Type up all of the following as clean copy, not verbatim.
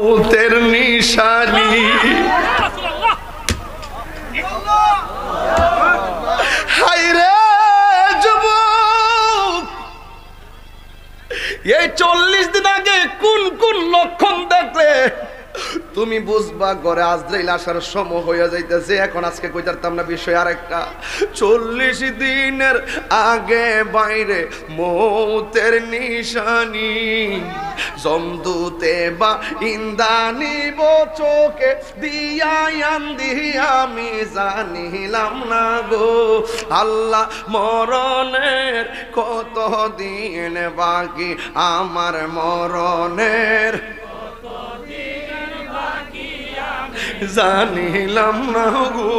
মৌতের নিশানি। হায়রে যুবক, এই 40 দিন আগে কোন কোন লক্ষণ দেখলে তুমি বুঝবা ঘরে আজরাইল আসার সময় হয়ে যাইতেছে। এখন আজকে কইতারতাম না বিষয় আরেকটা। 40 দিনের আগে বাইরে মৌতের নিশানি, জমদূতে বা ইন্দানি চোখে দিয়া আন্দি আমি জানিলাম না গো আল্লাহ মরণের কত দিন বাকি, আমার মরণের জানিলাম না গো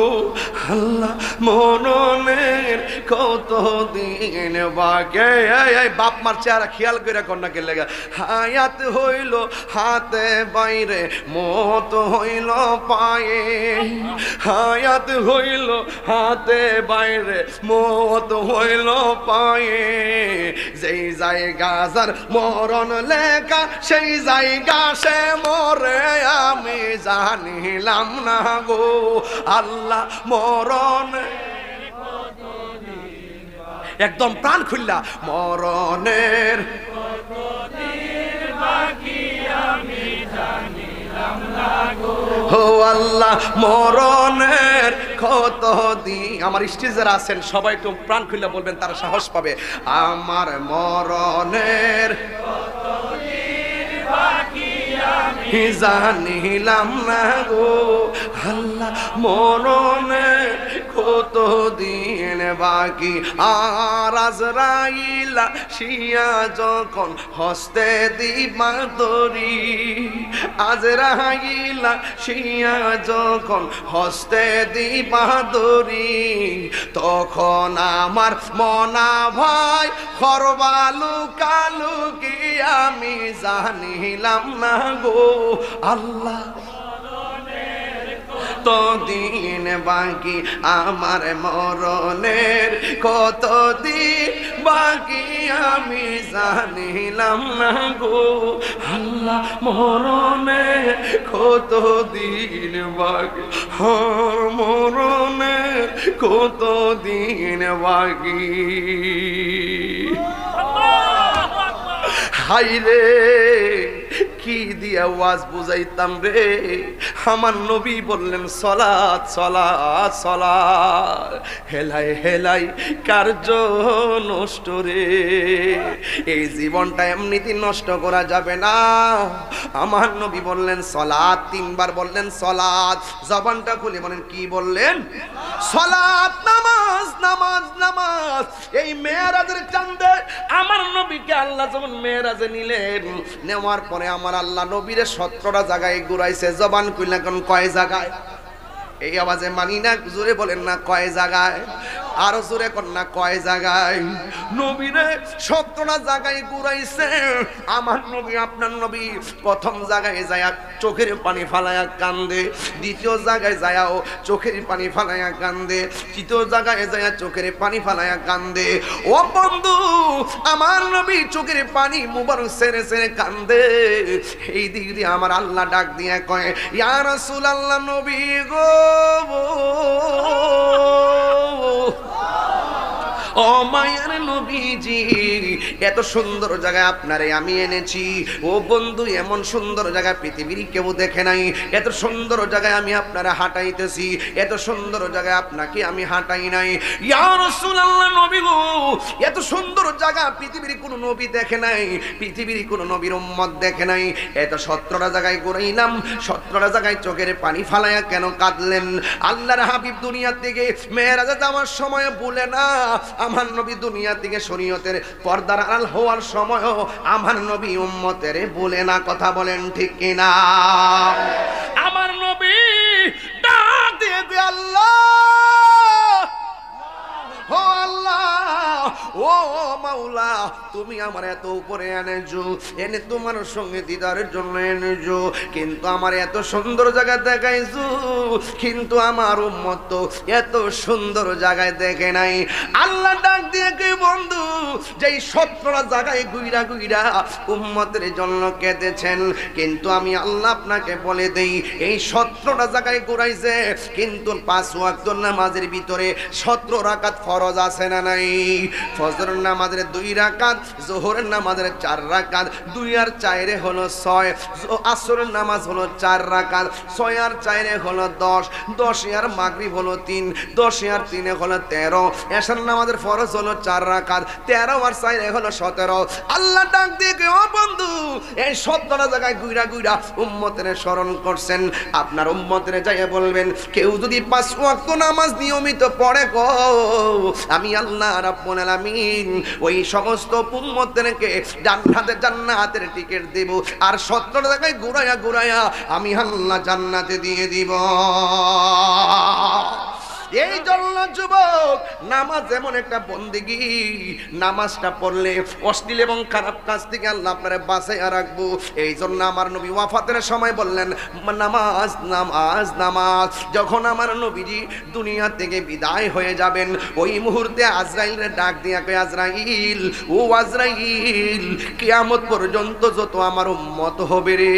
আল্লাহ মরণের কত দিন বাকি। বাপ মার চেহারা খেয়াল করে কন্যা কে লেগা। হায়াত হইল হাতে বাইরে, মত হইল পায়ে। হায়াত হইল হাতে বাইরে, মত হইল পায়ে। যেই জায়গা যার মরণ লেখা, সেই জায়গা সে মরে আমি জানিলাম না গো আল্লাহ মরণ। একদম প্রাণ খুললা, মরণের ও আল্লাহ মরণের কত দিন। আমার স্টেজের আছেন সবাই একটু প্রাণ খুললা বলবেন, তারা সাহস পাবে। আমার মরণের জানিলাম না গো আল্লাহ মরণের কত দিন বাকি। আর আজরাইল শিয়া যখন হস্তে দিবা দড়ি, আজরাইল শিয়া যখন হস্তে দিবা দড়ি, তখন আমার মনা ভাই খরবালু কালুকি আমি জানিলাম না গো আল্লাহ কত দিন বাকি, আমার মরণের কত দিন বাকি আমি জানিলাম না গো আল্লাহ মরণের কত দিন বাকি, মরণের কত দিন বাকি। হাইরে কি দিয়া ওয়াজ বুঝাইতাম রে। আমার নবী বললেন সালাত সালাত সালাত, হেলাই হেলাই কার্য নষ্ট রে। এই জীবনটা এমনিতে নষ্ট করা যাবে না। আমার নবী বললেন সালাত, 3 বার বললেন সালাত। জবানটা খুলে বলেন কি বললেন? সালাত, নামাজ নামাজ নামাজ। এই মেরাজের চাঁদে আমার নবীকে আল্লাহ যখন মেরাজে নিলেন, নেওয়ার পরে আমার আল্লাহ নবীরে 17টা জায়গায় ঘুরাইছে। জবান কইলা কোন কয় জায়গায়? এই আওয়াজে মানি না, জোরে বলেন না কয় জায়গায়, আরো জোরে কর না কয় জায়গায়। নবীরে 17টা জায়গায় ঘুরাইছে আমার নবী। আপনার নবী প্রথম জায়গায় যায় চোখের পানি ফালায়া কান্দে, দ্বিতীয় জায়গায় যায়ও চোখের পানি ফালায়া কান্দে, তৃতীয় জায়গায় যায় চোখের পানি ফালায়া কান্দে। ও বন্ধু, আমার নবী চোখের পানি মুবারক ছেড়ে ছেড়ে কান্দে। এই দিক দিয়ে আমার আল্লাহ ডাক দিয়ে কয়, ইয়া রাসূলুল্লাহ নবী গো, ও মায়ের নবীজি, এত সুন্দর জায়গায় আপনারে আমি এনেছি। ও বন্ধু, এমন সুন্দর জায়গা পৃথিবীর কেউ দেখে নাই। এত সুন্দর জায়গায় আমি আপনারা হাঁটাইতেছি, এত সুন্দর জায়গায় আপনাকে আমি হাঁটাই নাই। ইয়া রাসূলুল্লাহ নবী গো, এত সুন্দর জায়গা পৃথিবীর কোনো নবী দেখে নাই, পৃথিবীর কোনো নবীর উম্মত দেখে নাই। এত 17টা জায়গায় ঘুরাইলাম, 17টা জায়গায় চোখের পানি ফালায়া কেন কাঁদলেন? আল্লাহর হাবিব দুনিয়া থেকে মেরাজে যাওয়ার সময় বলে না, আমার নবী দুনিয়া থেকে শরীয়তের পর্দার আড়াল হওয়ার সময়ও আমার নবী উম্মতের বলে না। কথা বলেন ঠিক কিনা? আমার নবী ডাক দিয়ে আল্লাহ, ও আল্লাহ, ও মাওলা তুমি আমার এত উপরে এনেছো, এনে তোমার সঙ্গে দিদারের জন্য এনেছো, কিন্তু আমার এত সুন্দর জায়গা দেখাইছো, কিন্তু আমার উম্মত তো এত সুন্দর জায়গায় দেখে নাই। আল্লাহ ডাক দিয়ে কে বন্ধু যেই 17টা জায়গায় গুইরা গুইরা উম্মতের জন্য কেঁদেছেন, কিন্তু আমি আল্লাহ আপনাকে বলে দেই এই 17টা জায়গায় ঘুরাইছে, কিন্তু 5 ওয়াক্ত নামাজের ভিতরে 17 রাকাত ফরজ আছে না নাই? ফজর নামাজের 2 রাকাত, যোহরের নামাজের 4 রাকাত, 2 আর 4 হলো 6, আসরের নামাজ হলো 4 রাকাত, 6 আর 4 হলো 10, 10 আর মাগরিব হলো 3, 10 আর 3 হলো 13, এশার নামাজের ফরজ হলো 4 রাকাত, 13 আর 4 হলো 17। আল্লাহ ডাক দিয়ে ও বন্ধু এই 17টা জায়গায় গুইরা গুইরা উম্মতের স্মরণ করছেন, আপনার উম্মতের যাইয়া বলবেন কেউ যদি 5 ওয়াক্ত নামাজ নিয়মিত পড়ে গো, আমি আল্লাহ রাব্বুল আলামিন ওই সমস্ত উম্মতদেরকে জান্নাতের টিকিট দেব, আর 17টা জায়গায় ঘুরাইয়া ঘুরাইয়া আমি আল্লাহ জান্নাতে দিয়ে দিব। এই জন্য যুবক নামাজ এমন একটা বন্দেগী, নামাজটা পড়লে অশ্লীল এবং খারাপ কাজ থেকে আল্লাহ আপনারে বাঁচাইয়া রাখবো। এই জন্য আমার নবী ওয়াফাতের সময় বললেন নামাজ নামাজ নামাজ। যখন আমার নবীজি দুনিয়া থেকে বিদায় হয়ে যাবেন ওই মুহূর্তে আজরাইলের ডাক দিয়া কয় আজরাইল, ও আজরাইল কিয়ামত পর্যন্ত যত আমার উম্মত হবে রে,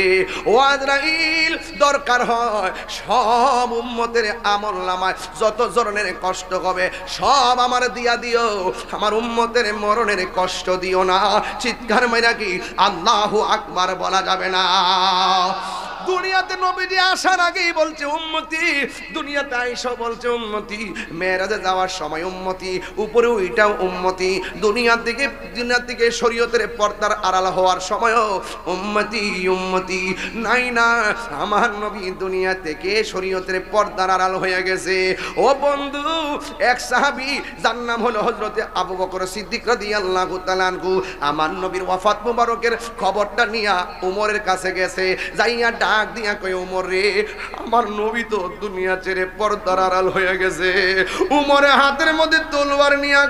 ও আজরাইল দরকার হয় সব উম্মতের আমলনামায় যত ধরনের কষ্ট হবে সব আমার দিয়া দিও, আমার উম্মতের মরণের কষ্ট দিও না। চিৎকার মাইরা কি আল্লাহু আকবার বলা যাবে না? দুনিয়াতে নবীজি আসার আগেই বলছে উম্মতি, দুনিয়াতে আইসা বলছে উম্মতি, মেরাজে যাওয়ার সময় উম্মতি, উপরে ওইটাও উম্মতি, দুনিয়া থেকে শরীয়তের পর্দার আড়াল হওয়ার সময়ও উম্মতি উম্মতি। নাই না, আমার নবী দুনিয়া থেকে শরীয়তের পর্দার আড়াল হয়ে গেছে। ও বন্ধু, এক সাহাবী যার নাম হলো হযরতে আবু বকর সিদ্দিক রাদিয়াল্লাহু তাআলা আনহু, আমার নবীর ওয়াফাত মুবারকের খবরটা নিয়া উমরের কাছে গেছে, যাইয়া ডাক দিয়া কই উমর রে, আমার নবী তো দুনিয়া ছেড়ে পর্দার আড়াল হয়ে গেছে। উমরের হাতের মধ্যে তলোয়ার নিয়া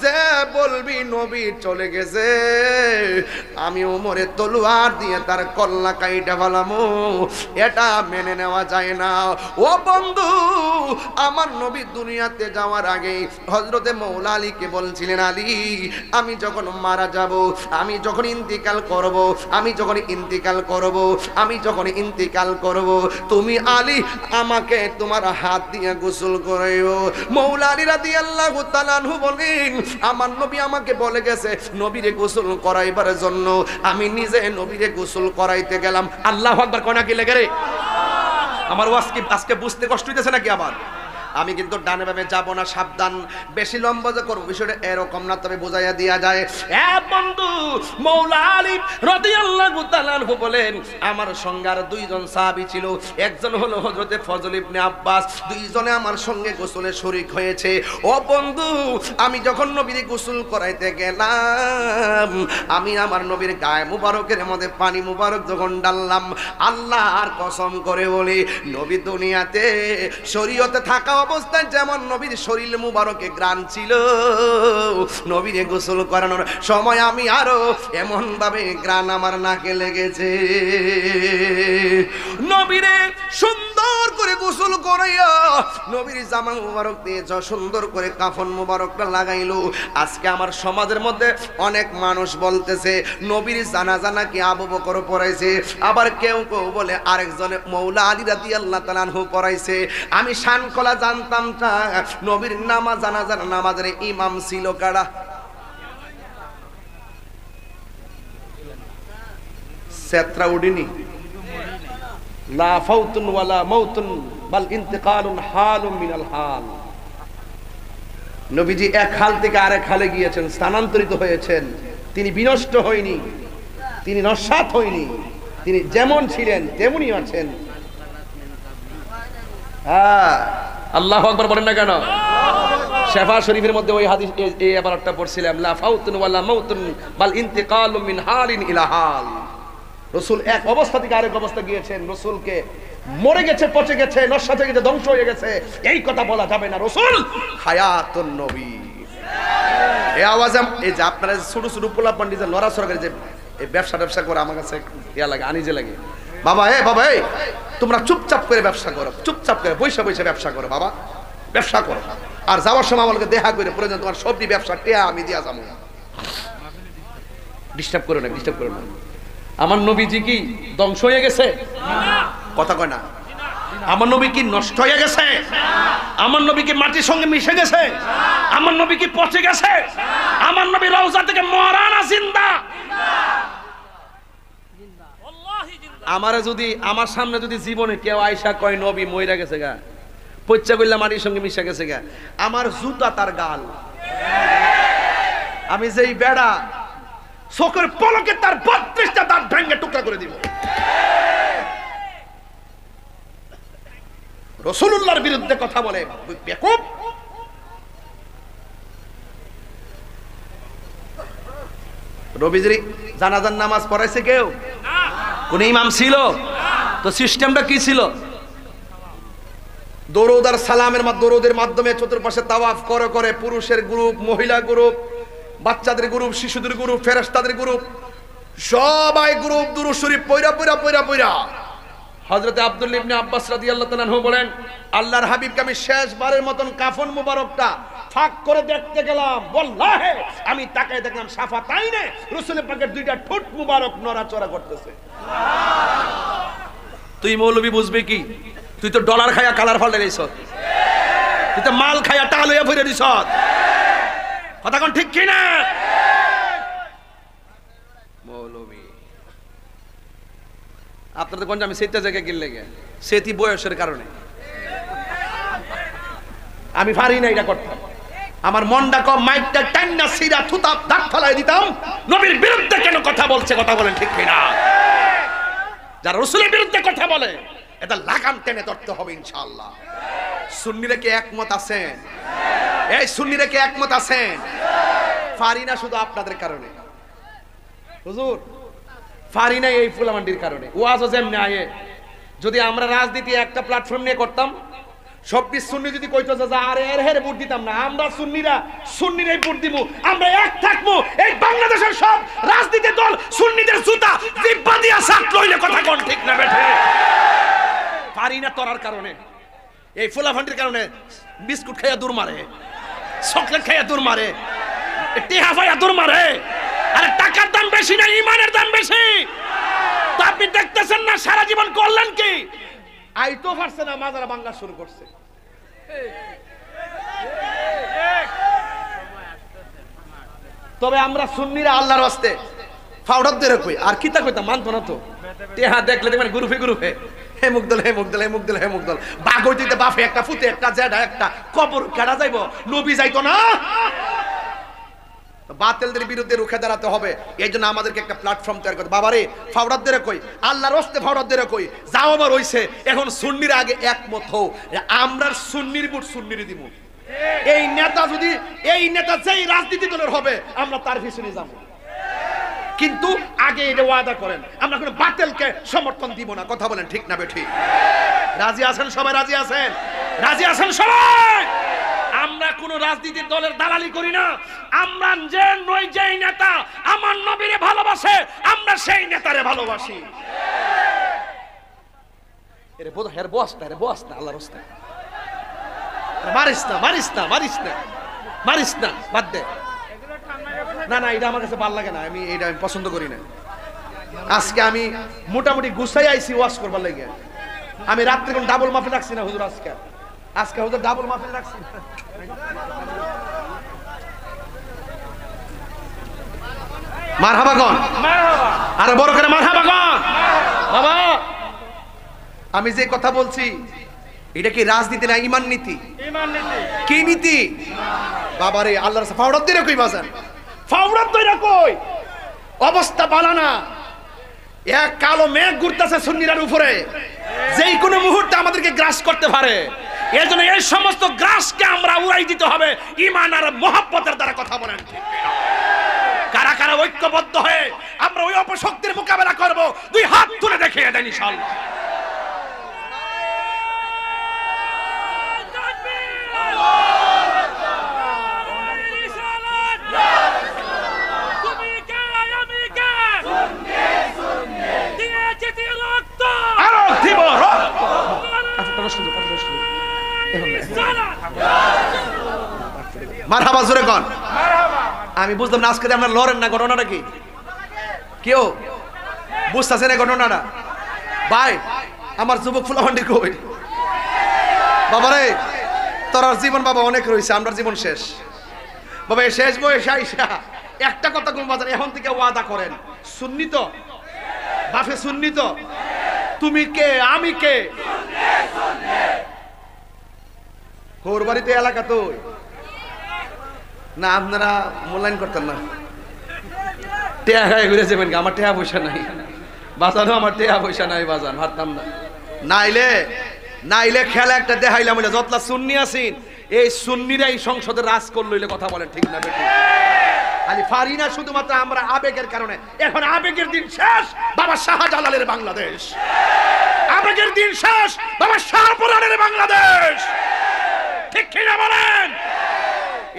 যে বলবি নবী চলে গেছে, আমি উমরের তলোয়ার দিয়ে তার কল্লা কাইটা ফেলামু, এটা মেনে নেওয়া যায় না। ও বন্ধু, আমার নবী দুনিয়াতে যাওয়ার আগে হযরতে মৌলা আলীকে বলছিলেন, আলী আমি যখন মারা যাব, আমি যখন ইন্তিকাল করব, আমি যখন ইন্তিকাল করব তুমি আলী আমাকে তোমার হাত দিয়ে গোসল করাইও। মৌলা আলী রাদিয়াল্লাহু তাআলা আনহু বলেন, আমার নবী আমাকে বলে গেছে নবীরে গোসল করাইবার জন্য, আমি নিজে নবীরে গোসল করাইতে গেলাম। আল্লাহু আকবার কোনা কি লেগে রে? আমার ওয়াজ কি আজকে বুঝতে কষ্ট হইতেছে নাকি? আবার আমি কিন্তু ডানে বামে যাব না, সাবধান, বেশি লম্বা যে করব বিষয়টা এরকম না, তবে বোঝাইয়া দিয়া যায়। বন্ধু মৌলা আলী রাদিয়াল্লাহু তাআলা আনহু বলেন, আমার সঙ্গে আর 2 জন সাহাবী ছিল, একজন হলো হযরতে ফজল ইবনে আব্বাস, 2 জনে আমার সঙ্গে গোসলে শরীক হয়েছে। ও বন্ধু, আমি যখন নবীর গোসল করাইতে গেলাম, আমি আমার নবীর গায়ে মুবারকের মধ্যে পানি মুবারক যখন ডাললাম, আল্লাহর কসম করে বলি নবী দুনিয়াতে শরীয়তে থাকা অবস্থায় যেমন নবীর শরীর মুবারকে গ্রান ছিল, নবীরে গোসল করানোর সময় আমি আরো এমন ভাবে গ্রান আমার নাকে লেগেছে। নবীরে সুন্দর করে গোসল করাইয়া নবীর জামা মুবারক দিয়ে সুন্দর করে কাফন মুবারকটা লাগাইলো। আজকে আমার সমাজের মধ্যে অনেক মানুষ বলতেছে নবীর জানাজা নাকি আবু বকর পড়াইছে, আবার কেউ কেউ বলে আরেকজনে মৌলা আলী রাদিয়াল্লাহু তাআলা আনহু পড়াইছে। আমি শানকলা জানতাম না নবীর নামাজ জানাজার নামাজের ইমাম ছিল কারা? সেত্রা উডিনি, লা ফাউতুন ওয়ালা মাউতুন বাল ইন্তিকালুন হালুম মিনাল হাল। নবীজি এক হাল থেকে আরেক হালে গিয়েছেন, স্থানান্তরিত হয়েছেন। তিনি বিনষ্ট হয়নি, তিনি নস্যাৎ হয়নি, তিনি যেমন ছিলেন তেমনই আছেন। হ্যাঁ, আল্লাহু আকবার বলেন না কেন? শেফা শরীফের মধ্যে ওই হাদিস এই আবারটা পড়ছিলাম, লা ফাউতুন ওয়ালা মাউতুন বাল ইন্তিকালুম মিন হালিন ইলা হাল। রাসূল এক অবস্থা থেকে আরেক অবস্থা গিয়েছেন, রাসূলকে মরে গেছে, পচে গেছে, নস্যাৎ হয়ে গেছে, ধ্বংস হয়ে গেছে এই কথা বলা যাবে না। রাসূল হায়াতুন নবী। এই আওয়াজে এই যে আপনারা ছোট ছোট পোলা পান্ডি যে লড়াচড়া করে যে এই ব্যবসা করে আমার কাছে ইয়া লাগে, আনিজে লাগে। বাবা এই তোমরা চুপচাপ করে ব্যবসা করো, চুপচাপ করে বৈশা বৈশা ব্যবসা করো বাবা, ব্যবসা করো। আর যাওয়ার সময় আমাকে দেখা করে প্রয়োজন তোমার সবজি ব্যবসা টেয়া আমি দিয়া যাবো। ডিস্টার্ব করো না, ডিস্টার্ব করো না। আমার নবীজি কি ধ্বংস হয়ে গেছে? কথা কয় না। আমার নবী কি নষ্ট হয়ে গেছে? আমার নবী কি মাটির সঙ্গে মিশে গেছে? আমার নবী কি পচে গেছে? আমার নবী রওজা থেকে মরানা জিন্দা। আমারে যদি আমার সামনে যদি জীবনে কেউ আয়সা কয় নবী মইরা গেছে গা, পচ্চা কইলা মাটির সঙ্গে মিশে গেছে গা, আমার জুতা তার গাল। আমি যেই বেড়া চোখের পলকে তার 32টা দাঁত ভেঙে টুকরা করে দিব। রাসূলুল্লাহর বিরুদ্ধে কথা বলে বেকুব। নবীজির জানাজার নামাজ পড়াইছে কেউ? কোন ইমাম ছিল? তো সিস্টেমটা কি ছিল? দরুদ আর সালামের দরুদের মাধ্যমে চতুর্পাশে তাওয়াফ করে করে পুরুষের গ্রুপ, মহিলা গ্রুপ, বাচ্চাদের গ্রুপ, শিশুদের গ্রুপ, ফেরেশতাদের গ্রুপ, সবাই গ্রুপ দুরূদ শরীফ পয়রা। হযরত আব্দুল্লাহ ইবনে আব্বাস রাদিয়াল্লাহু তাআলা আনহু বলেন, আল্লাহর হাবিবকে আমি শেষবারের মতন কাফন মুবারকটা ফাঁক করে দেখতে গেলাম, ওয়াল্লাহি আমি তাকায় দেখলাম শাফাতাইনে রাসূল পাকের দুইটা ঠোঁট মুবারক নড়াচড়া করতেছে। তুই মৌলবি বুঝবি কি? তুই তো ডলার খায়া কালার ফাল্টে দিছ, তুই তো মাল খায়া টাল হইয়া ফিরে দিছ। কথা কোন ঠিক কি না? মৌলবি আপনাদের কোন আমি সেটা জায়গায় গেলে গে সেটি বয়সের কারণে আমি পারি না এটা করতে। আমার মনটা কম, মাইকটা টান্না সিরা থুতা দাঁত ফেলাই দিতাম। নবীর বিরুদ্ধে কেন কথা বলছে? কথা বলেন ঠিক কি না? যারা রাসূলের বিরুদ্ধে কথা বলে এটা লাগাম টেনে ধরতে হবে ইনশাআল্লাহ। সুন্নিরা কি একমত আছেন? এই সুন্নিরা কি একমত আছেন? পারি না শুধু আপনাদের কারণে হুজুর, পারি না এই ফুলামান্ডির কারণে। ওয়াজও যেমনি আয়ে যদি আমরা রাজনীতি একটা প্ল্যাটফর্ম নিয়ে করতাম, 26 সুন্নি যদি কইতো যে আরে এর ভোট দিতাম না, আমরা সুন্নিরাই ভোট দিব, আমরা এক থাকবো। এই বাংলাদেশের সব রাজনীতি দল সুন্নিদের জুতা জিব্বা দিয়া সাত লইলে কথা কোন ঠিক না বেঠে? পারি না তরার কারণে, এই ফুলাফান্ডির কারণে বিস্কুট খাইয়া দূর মারে, চকলেট খাইয়া দূর মারে, টেহা ভাইয়া দূর মারে। আরে টাকার দাম বেশি না, ইমানের দাম বেশি। তো আপনি দেখতেছেন না সারা জীবন করলেন কি? আইতো পারছে না, মাজারা ভাঙা শুরু করছে। তবে আমরা সুন্নিরা আল্লাহর ওয়াস্তে ফাউডার দিয়ে কই আর কিতা কইতা মানতো না তো। টেহা দেখলে দেখবেন গ্রুপে হে মুগদল বাঘ হইতে বাফে একটা ফুতে একটা জেডা একটা কবর কাটা যাইব, নবী যাইতো না। বাতিলদের বিরুদ্ধে রুখে দাঁড়াতে হবে। এই জন্য আমাদেরকে একটা প্ল্যাটফর্ম তৈরি করতে। বাবারে ফাউডারদের কই, আল্লাহর রাস্তে ফাউডারদের কই, যাও আবার হইছে এখন সুন্নির আগে একমত হও, আমরা সুন্নির ভোট সুন্নির দিব। এই নেতা যেই রাজনীতি দলের হবে আমরা তার পিছনে যাব, কিন্তু আগে এটা ওয়াদা করেন আমরা কোনো বাতিলকে সমর্থন দিব না। কথা বলেন ঠিক না বেঠিক? রাজি আছেন সবাই? রাজি আছেন সবাই? আমরা কোন রাজনীতির দলের দালালি করি না। আমরা যেই নেতা আমার নবীরে ভালোবাসে আমরা সেই নেতারে ভালোবাসি। এরে বোধ হের বস না আল্লাহর রাস্তায় মারিস না বাদ দে। না এটা আমার কাছে ভালো লাগে না, আমি পছন্দ করি না। আজকে আমি মোটামুটি গুছাই আইছি ওয়াজ করবার লাগে। আমি রাত্রে কোন ডাবল মাহফিল রাখছি না হুজুর, আজকে হুজুর ডাবল মাহফিল রাখছি না। মারহাবা কোন? আরে বড় করে মারহাবা কোন? বাবা আমি যে কথা বলছি এটা কি রাজনীতি না ঈমান নীতি? কি নীতি? বাবারে আল্লাহর ফাউডার দিয়ে কই বাজান, ফাউডার দইরা কই অবস্থা ভালো না। এক কালো মেঘ ঘুরতেছে সুন্নিরার উপরে, যেই কোনো মুহূর্তে আমাদেরকে গ্রাস করতে পারে। এর জন্য এই সমস্ত গ্রাসকে আমরা উড়াই দিতে হবে ঈমান আর মুহাব্বতের দ্বারা। কথা বলেন কারা কারা ঐক্যবদ্ধ হয়ে আমরা ওই অপশক্তির মোকাবেলা করব? দুই হাত তুলে দেখিয়ে দেন ইনশাআল্লাহ। শুনছো মারহাবা জোরে কোন আমি বুঝলাম না আজকে আপনারা লড়েন না ঘটনাটা কি কেউ বুঝতেছে না ঘটনাটা ভাই আমার যুবক ফুলাফান্ডি কই বাবারে তোর জীবন বাবা অনেক রয়েছে আমার জীবন শেষ বাবা এই শেষ বয়সে আইসা একটা কথা কোন বাজার এখন থেকে ওয়াদা করেন সুন্নি তো বাপে সুন্নি তো তুমি কে আমি কে ওর বাড়িতে এলাকা তো না আপনারা মূল্যায়ন করতেন না টেয়া খায় ঘুরে যাবেন আমার টেয়া পয়সা নাই বাজানো আমার টেয়া পয়সা নাই বাজান হারতাম না নাইলে খেলা একটা দেখাইলাম যতলা সুন্নি আছেন এই সুন্নিরাই সংসদে রাজ করলইলে কথা বলেন ঠিক না বেটি খালি পারি না শুধুমাত্র আমরা আবেগের কারণে এখন আবেগের দিন শেষ বাবা শাহজালালের বাংলাদেশ আবেগের দিন শেষ বাবা শাহপুরানের বাংলাদেশ ঠিক কিনা বলেন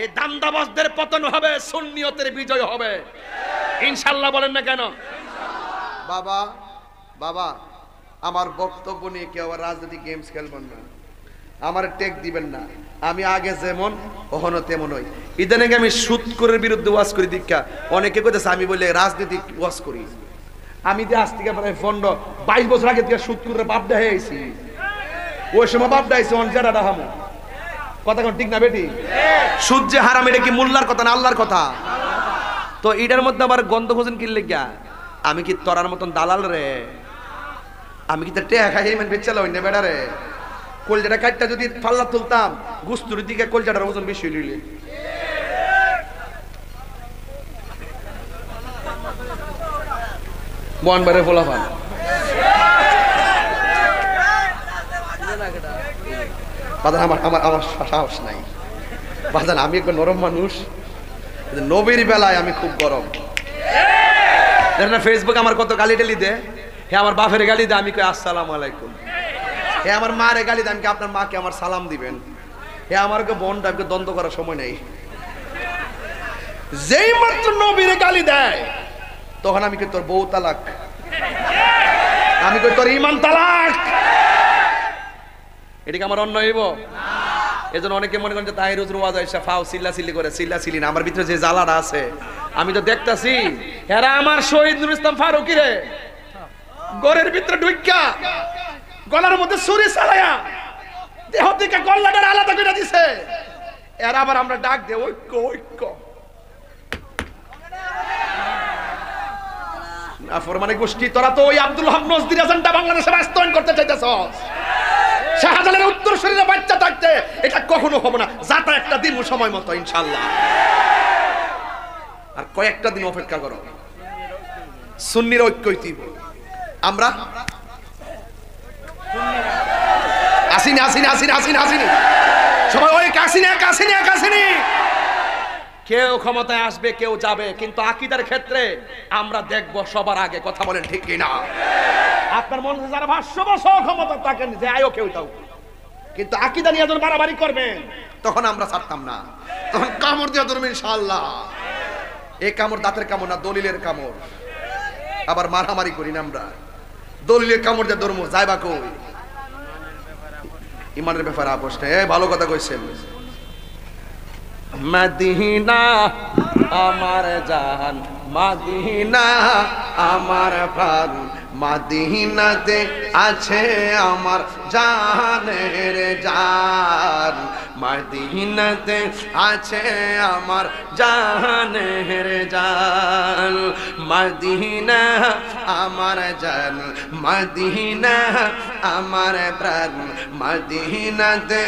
এই দান্দাবাজদের পতন হবে সুন্নিয়তের বিজয় হবে ইনশাআল্লাহ বলেন না কেন বাবা বাবা আমার বক্তব্য নিয়ে কেউ আবার রাজনৈতিক গেমস খেলবেন না আমার টেক দিবেন না আমি আগে যেমন কখনো তেমন হই ইদানিং আমি সুদখোরের বিরুদ্ধে ওয়াজ করি দীক্ষা অনেকে কইতেছে আমি বলে রাজনীতিক ওয়াজ করি আমি যে আজ থেকে প্রায় 22 বছর আগে থেকে সুদখোরের বাপ দেখাই আইছি ওই সময় বাপ দেখাইছি অনজারা রাহামু কথা কোন ঠিক না বেটি সুদ যে হারাম এটা কি মোল্লার কথা না আল্লাহর কথা তো এটার মধ্যে আবার গন্ধ খোঁজেন কি লেগা আমি কি তোরার মতন দালাল রে আমি কি টেয়া খাই মানে বেচালা হই না বেড়া রে কলজাটা কাটটা যদি পাল্লা তুলতাম গুস্তুর দিকে কলজাটার ওজন বেশি হইলে মন বারে ফলাফান বাজান আমার সাহস নাই বাজান আমি একটু নরম মানুষ নবীর বেলায় আমি খুব গরম দেখেন না ফেসবুক আমার কত গালি টালি দে হে আমার বাপের গালি দে আমি কই আসসালামু আলাইকুম হে আমার মারে গালি দে আমি আপনার মাকে আমার সালাম দিবেন হে আমারকে বোনটা আমাকে দ্বন্দ্ব করার সময় নেই যেই মাত্র নবীরে গালি দেয় তখন আমি কই তোর বউ তালাক আমি কই তোর ঈমান তালাক এটা কি আমার অন্যায় হইব এজন্য অনেকে মনে করেন যে তাহিরুজ রওয়াজ আইসা ফাও সিল্লাসিল্লি করে সিল্লাসিল্লি না আমার ভিতরে যে জ্বালাটা আছে আমি তো দেখতাছি এরা আমার শহীদ নুরুল ইসলাম ফারুকী রে গরের ভিতরে ঢুইকা গলার মধ্যে ছুরি চালায়া দেহ থেকে গল্লাটা আলাদা করে দিছে এরা আবার আমরা ডাক দে ঐক্য ঐক্য না ফরমানে গোষ্ঠী তোরা তো ওই আব্দুল হক নজদির এজেন্ডা বাংলাদেশে বাস্তবায়ন করতে চাইতেছস শাহজালালের উত্তর শরীরে বাচ্চা থাকতে এটা কখনো হবে না যাতা একটা দিন সময় মতো ইনশাআল্লাহ আর কয়েকটা দিন অপেক্ষা করো সুন্নির ঐক্যই দিব আমরা আসিনি আসিনি আসিনি আসিনি আসিনি সবাই ওই কাশিনি কেউ ক্ষমতায় আসবে কেউ যাবে কিন্তু আকীদার ক্ষেত্রে আমরা দেখব সবার আগে কথা বলেন ঠিক কিনা আপনার মনে যারা 500 বছর ক্ষমতা থাকেন যে আয়ো কেউ তাও কিন্তু আকীদা নিয়ে যখন বাড়াবাড়ি করবেন তখন আমরা ছাড়তাম না তখন কামড় দিয়ে ধরবেন ইনশাআল্লাহ এই কামড় দাঁতের কামড় না দলিলের কামড় আবার মারামারি করি না আমরা দলিলের কামড় দিয়ে ধরবো যাইবা কই ইমানের ব্যাপারে আপোষ নেই ভালো কথা কইছেন মদিনা আমার জান মদিনা আমার প্রাণ মদিনাতে আছে আমার জানের জান মদিনাতে আছে আমার জানের জান মদিনা আমার জান মদিনা আমার প্রাণ মদিনাতে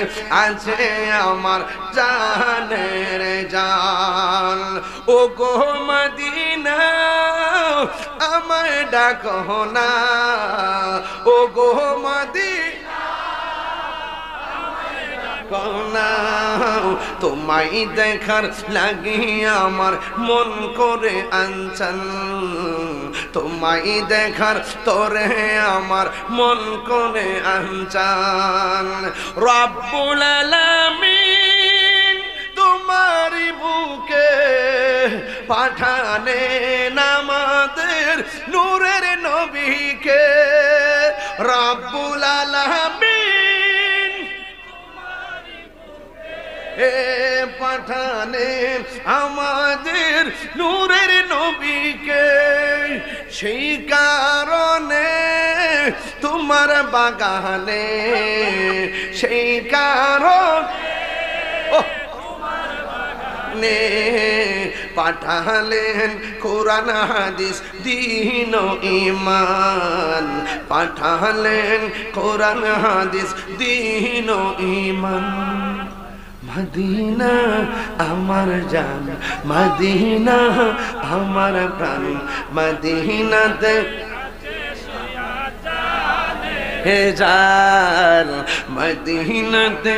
আছে আমার জানের জান ও গো মদিনা আমায় ডাকো না ও গো মদিনা তোমায় দেখার লাগি আমার মন করে আনচান তোমায় দেখার তোরে আমার মন করে আনচান রব্বুল আলামিন তোমারি বুকে পাঠালেন আমাদের নূরের নবীকে রব্বুল আলামিন পাঠালেন আমাদের নূরের নবীকে, সেই কারণে তোমার বাগানে, সেই কারণে পাঠালেন কোরআন হাদিস দ্বীন ও ঈমান, পাঠালেন কোরআন হাদিস দ্বীন ও ঈমান। মদিনা আমার জান, মদিনা আমার প্রাণ, মদিনাতে হে জান, মদিনাতে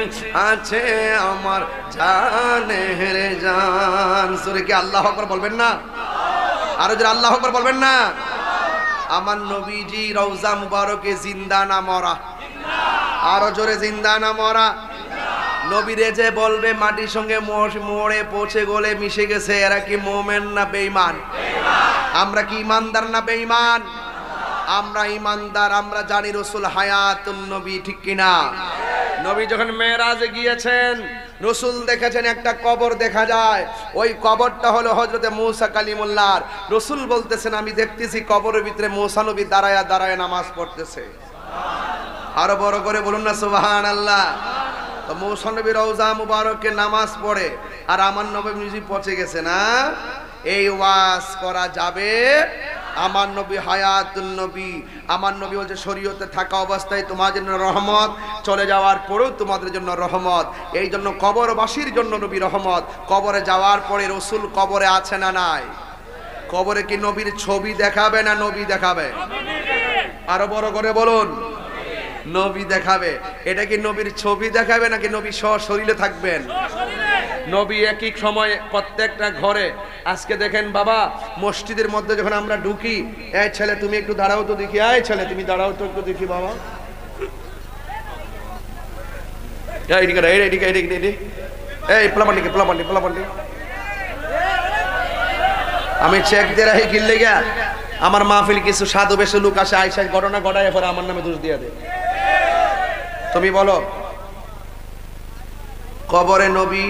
আছে আমার জানের জান। সূরা কি আল্লাহু আকবার বলবেন না? আরো জোরে আল্লাহু আকবার বলবেন না? আমার নবীজি রওজা মুবারকে জিন্দা না মরা? আরো জোরে জিন্দা না মরা? নবীরে যে বলবে মাটির সঙ্গে মোড়ে পৌঁছে গলে মিশে গেছে, এরা কি মুমিন না বেঈমান? আমরা কি ইমানদার না বেঈমান? আমরা ইমানদার। আমরা জানি রাসূল হায়াতুন নবী, ঠিক কিনা? নবী যখন মেরাজে গিয়েছেন, রাসূল দেখেছেন একটা কবর দেখা যায়, ওই কবরটা হলো হযরতে মূসা কালিমুল্লাহ। রাসূল বলতেছেন আমি দেখতেছি কবরের ভিতরে মূসা নবী দাঁড়ায়া দাঁড়ায়া নামাজ পড়তেছে। আরো বড় করে বলুন না সুবহানাল্লাহ। তো মূসা নবী রওজা মুবারকে নামাজ পড়ে, আর আমার নবী নিজে পৌঁছে গেছে না। এই ওয়াজ করা যাবে? আমার নবী হায়াতুন নবী, আমার নবী বলছে শরীয়তে থাকা অবস্থায় তোমাদের জন্য রহমত, চলে যাওয়ার পরেও তোমাদের জন্য রহমত। এই জন্য কবরবাসীর জন্য নবী রহমত। কবরে যাওয়ার পরে রাসূল কবরে আছে না নাই? কবরে কি নবীর ছবি দেখাবে না নবী দেখাবে? আরো বড় করে বলুন, নবী দেখাবে। এটা কি নবীর ছবি দেখাবে নাকি নবী সশরীরে থাকবেন? নবী একই সময়ে প্রত্যেকটা ঘরে। আজকে দেখেন বাবা, মসজিদের মধ্যে যখন আমরা ঢুকি, এই ছেলে তুমি একটু দাঁড়াও তো দেখি, এই ছেলে তুমি দাঁড়াও তো একটু দেখি বাবা, এই প্লাবান্ডি আমি চেক দিয়ে রাখি কিনলে গিয়া আমার মাহফিল কিছু সাধু বেশি লোক আসে, আইসা ঘটনা ঘটায় পরে আমার নামে দোষ দিয়ে দেয়। তুমি বলো কবরে নবী,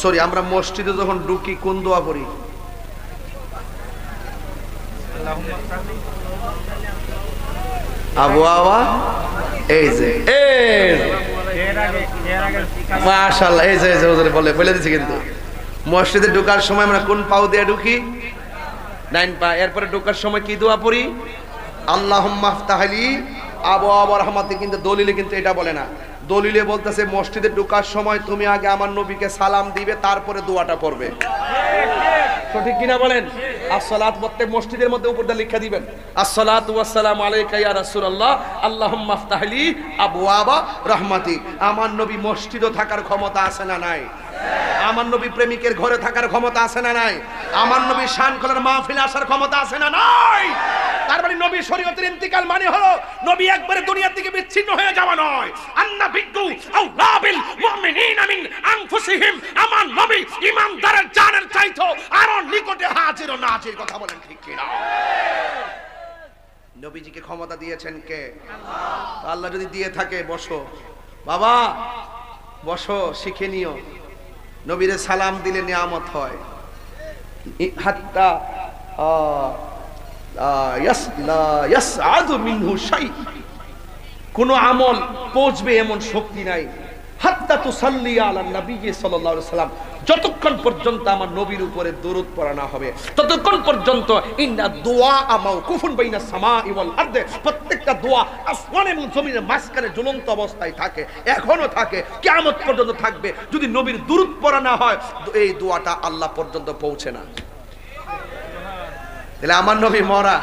সরি আমরা মসজিদে যখন ঢুকি কোন দোয়া পড়ি? আবু আওয়া, এই যে মাশাআল্লাহ, এই যে হুজুরে বলে দিছি। কিন্তু মসজিদে ঢোকার সময় আমরা কোন পাও দিয়ে ঢুকি? ডাইন পা। এরপরে ঢোকার সময় কি দোয়া পড়ি? আল্লাহুম্মা আফতাহলি আবওয়াব রাহমাতি। কিন্তু দলিলে কিন্তু এটা বলে না। দলিলে বলতেছে মসজিদে ঢোকার সময় তুমি আগে আমার নবীকে সালাম দিবে, তারপরে দোয়াটা পড়বে। সঠিক কিনা বলেন? আসসালাত প্রত্যেক মসজিদের মধ্যে উপর দিয়ে লিখে দিবেন, আসসালাতু ওয়াসসালামু আলাইকা ইয়া রাসূলুল্লাহ আল্লাহুম্মা আফতাহলি আবওয়াবা রাহমাতি। আমার নবী মসজিদে থাকার ক্ষমতা আছে না নাই? আমার নবী প্রেমিকের ঘরে থাকার ক্ষমতা আছে না নাই? আমার নবী শান খোলার মাহফিলে আসার ক্ষমতা আছে না নাই? তার মানে নবী শরীয়তের ইন্তিকাল মানে হলো নবী একবারে দুনিয়া থেকে বিচ্ছিন্ন হয়ে যাওয়া নয়। আন্নাবিয়্যু আউলা বিল মুমিনিনা মিন আনফুসিহিম। আমার নবী ঈমানদারের জানের চাইতো আরো নিকটে হাজির ও নাজির। কথা বলেন ঠিক কি না? নবীজিকে ক্ষমতা দিয়েছেন কে? আল্লাহ। আল্লাহ যদি দিয়ে থাকে, বসো বাবা, বসো, শিখে নিও। নবীরে সালাম দিলে নিয়ামত হয়। হাত্তা ইয়াসআদু মিনহু শাই, কোন আমল পৌঁছবে এমন শক্তি নাই। হাত্তা তুসাল্লি আলা নবী সাল্লাল্লাহু আলাইহি ওয়াসাল্লাম, যতক্ষণ পর্যন্ত আমার নবীর উপরে দরুদ পড়া না হবে ততক্ষণ পর্যন্ত ইন্না দুআ মাওকুফুন বাইনা সামাই ওয়াল আরদ। প্রত্যেকটা দোয়া আসমান এবং জমিনের মাঝখানে ঝুলন্ত অবস্থায় থাকে, এখনো থাকে, কিয়ামত পর্যন্ত থাকবে। যদি নবীর দরুদ পড়া না হয় এই দোয়াটা আল্লাহ পর্যন্ত পৌঁছে না। তাহলে আমার নবী মরা,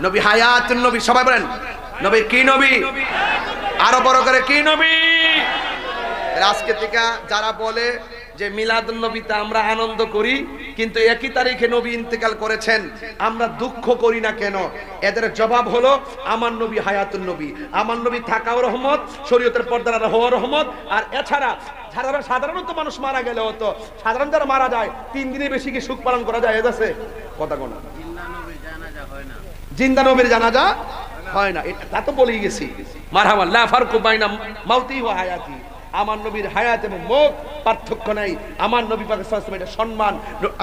নবী হায়াতুন নবী। সবাই বলেন নবী কি নবী? আরো বড় করে কি নবী? আজকে থেকে যারা বলে যে মিলাদুন নবীতে আমরা আনন্দ করি, কিন্তু একই তারিখে নবী ইন্তেকাল করেছেন, আমরা দুঃখ করি না কেন? এদের জবাব হলো আমার নবী হায়াতুন নবী। আমার নবী থাকাও রহমত, শরীয়তের পর্দার হওয়া রহমত। আর এছাড়া সাধারণত মানুষ মারা গেলে হতো, সাধারণ যারা মারা যায় 3 দিনের বেশি কি সুখ পালন করা যায়? এদেশে কথা কোনা জিন্দা নবীর জানাজা হয় না, তা তো বলেই গেছি। মারহাবা, লা ফারকু বাইনা মাউতি ওয়া হায়াতি। আমার নবীর হায়াত এবং মওত পার্থক্য নাই। আমার নবী পাকের সাল্লাল্লাহু আলাইহি ওয়াসাল্লাম এটা সম্মান।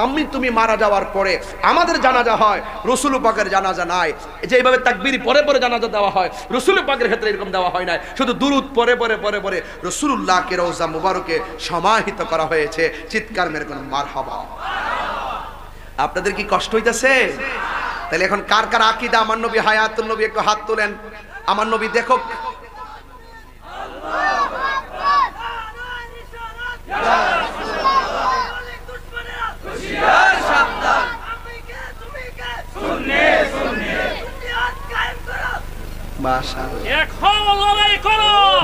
আমি তুমি মারা যাওয়ার পরে আমাদের জানাজা হয়, রাসূল পাকের জানাজা নাই। যে এইভাবে তাকবীর পরে পরে জানাজা দেওয়া হয়, রাসূল পাকের ক্ষেত্রে এরকম দেওয়া হয় না। শুধু দুরূদ পরে পরে পরে পরে রাসূলুল্লাহকে রওজা মুবারকে সমাহিত করা হয়েছে। চিৎকার মেরে কোন মারহাবা। আপনাদের কি কষ্ট হইতাছে? তাহলে এখন কার কার আকীদা আমার নবী হায়াতুন নবী একটু হাত তোলেন। আমার নবী দেখো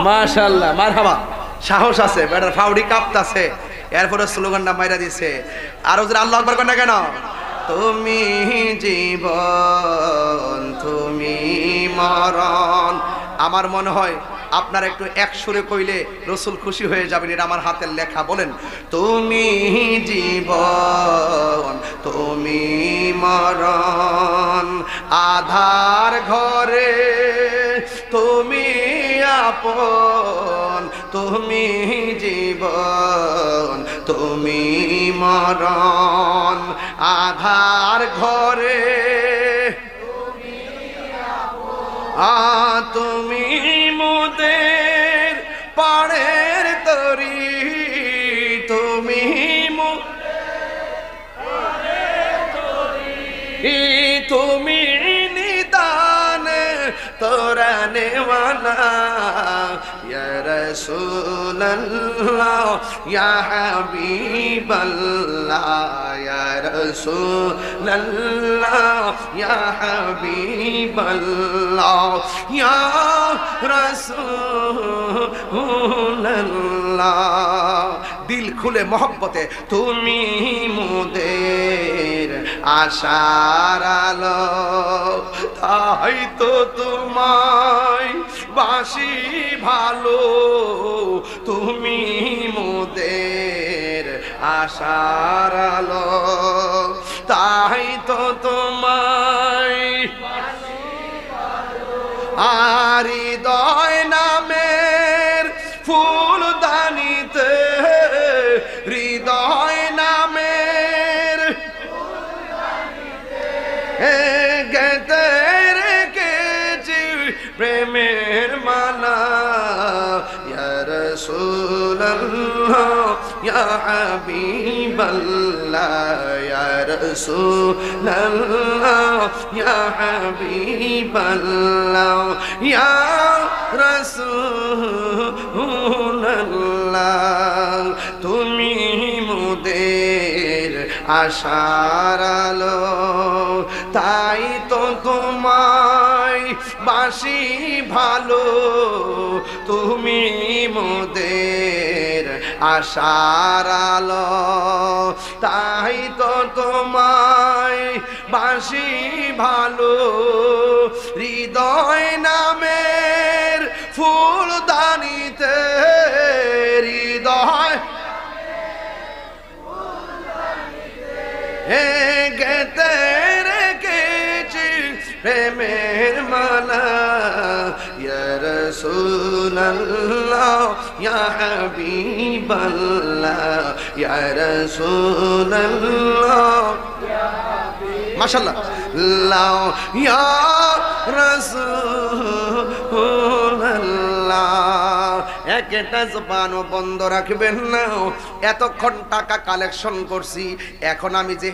মাশাআল্লাহ মারহাবা। সাহস আছে, বেটার ফাউডি কাঁপতাছে, এরপরে স্লোগানটা মাইরা দিছে। আর ওদের আল্লাহু আকবার কর না কেন? তুমি জীবন তুমি মরণ। আমার মনে হয় আপনারা একটু এক সুরে কইলে রাসূল খুশি হয়ে যাবেন। এটা আমার হাতের লেখা। বলেন, তুমি জীবন তুমি মরণ, আধার ঘরে তুমি আপন, তুমি জীবন তুমি মরণ, আধার ঘরে তুমি মোদের পাড়ের তরি, তুমি তুমি নিদান তোরানে ওয়ালা ইয়া রাসূলুল্লাহ ইয়া হাবিবাল্লাহ ইয়া রাসূলুল্লাহ ইয়া হাবিবাল্লাহ ইয়া রাসূলুল্লাহ। দিল খুলে মহব্বতে তুমি মোদের আশার আলো, তাই তো তোমায় বাসি ভালো, তুমি মোদের আশার আলো, তাই তো তোমায় আর হৃদয় নামের ফুলদানিতে, হৃদয় নামের গেতে রেখেছি প্রেমের মালা, ইয়া রাসূলুল্লাহ ইয়া হাবিবাল্লাহ ইয়া রাসূলুল্লাহ ইয়া হাবিবাল্লাহ ইয়া রাসূলুল্লাহ। তুমি মোদের আশার আলো, তাই তো তোমায় বাসি ভালো, তুমি মোদের আশার আলো, তাই তো তোমায় বাসি ভালো, হৃদয় নামের ফুলদানিতে, হৃদয় গেতে রেখেছি প্রেমের মালা, ইয়া রাসূলুল্লাহ ইয়া হাবিবাল্লাহ ইয়া রাসূলুল্লাহ মাশাআল্লাহ লাও ইয়া রাসূলুল্লাহ। একটা জবানও বন্ধ রাখবেন না। এতক্ষণ টাকা কালেকশন করছি, এখন আমি যে